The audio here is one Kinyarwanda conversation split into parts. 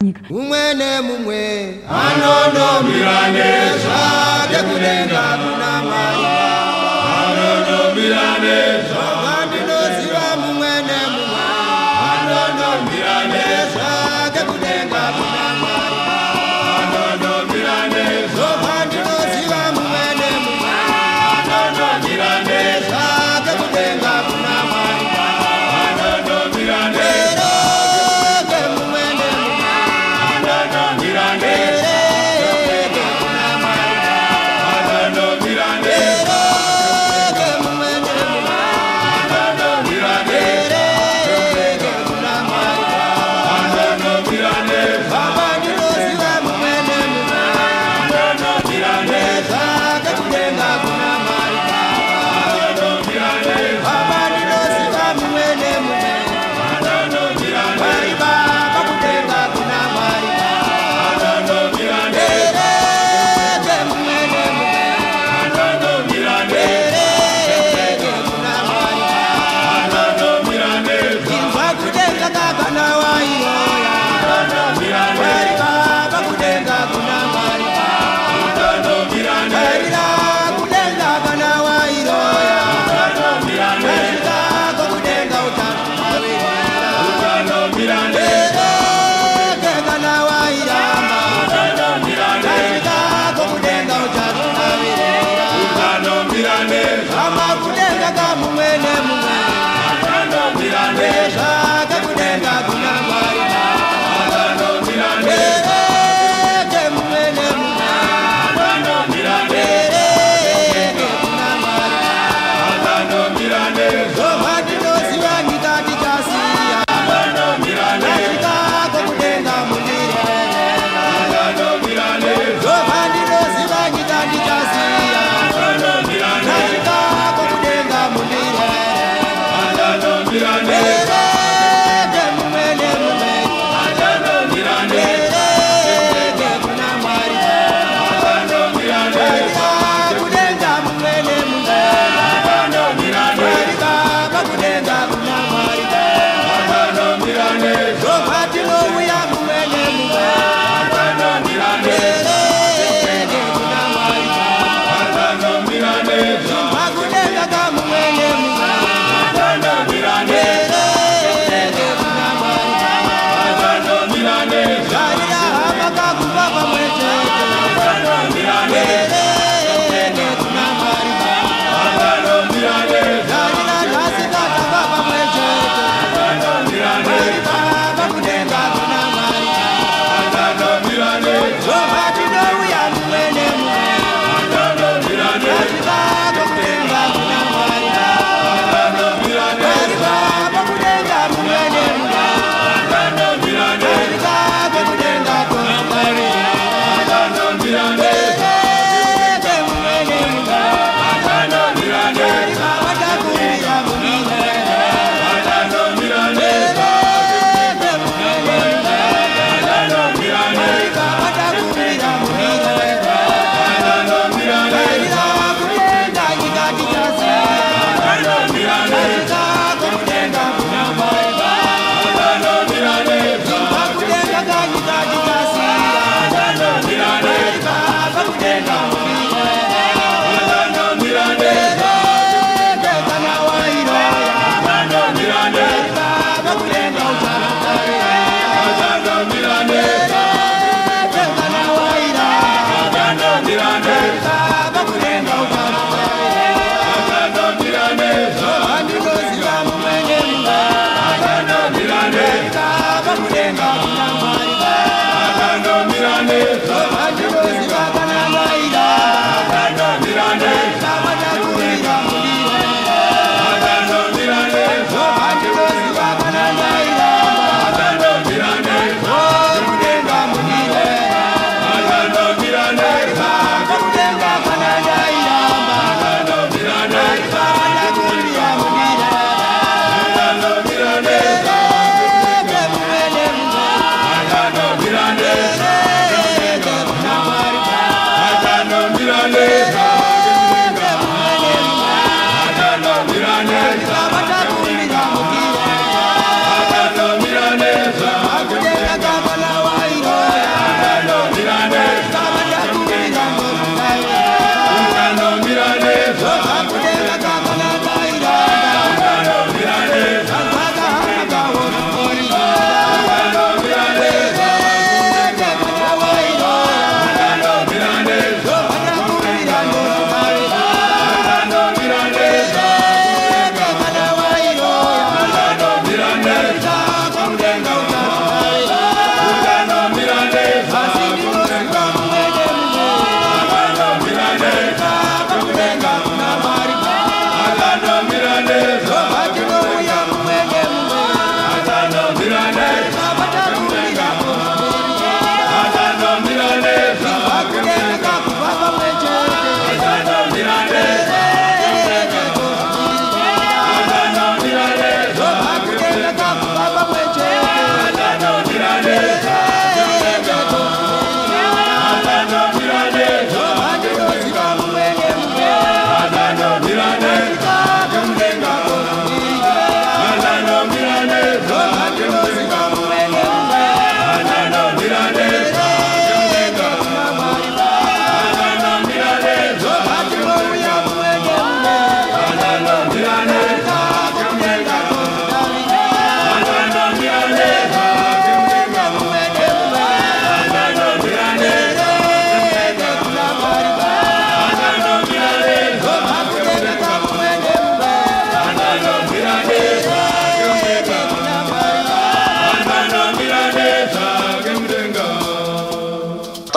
Umwene mumwe anono milaneza dekulenga kunamaiba anono milaneza bandino ziva mumwene mumwe anono milaneza dekulenga kunamaiba anono milaneza bandino ziva mumwene mumwe anono milaneza dekulenga kunamaiba anono milaneza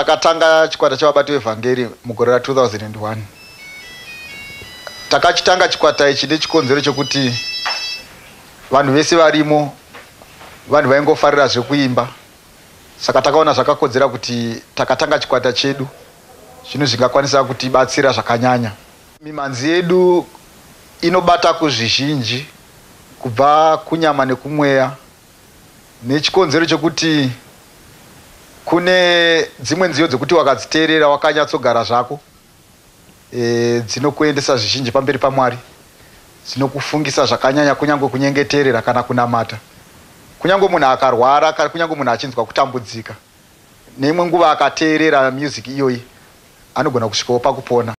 takatanga chikwata chavabati vevhangeri mugore ra2001. Takachitanga chikwata ichi nechikonzero chokuti vanhu vese varimo vanhu vaingofarira zvekuimba, saka takaona zvakakodzera kuti takatanga chikwata chedu zvinhu zvingakwanisa kutibatsira zvakanyanya. Mimanzi yedu inobata kuzvizhinji kubva kunyama nekumweya, nechikonzero chokuti kune dzimwe nziyo dzekuti wakadziteerera wakanyatsogara zvako dzinokuendesa zvizhinji pamberi paMwari, dzinokufungisa zvakanyanya, kunyange kunyengeterera kana kunamata. Kunyange munhu akarwara, kunyange munhu achinzwa kutambudzika, neimwe nguva akateerera music iyoyi anogona kusvikawo pakupona.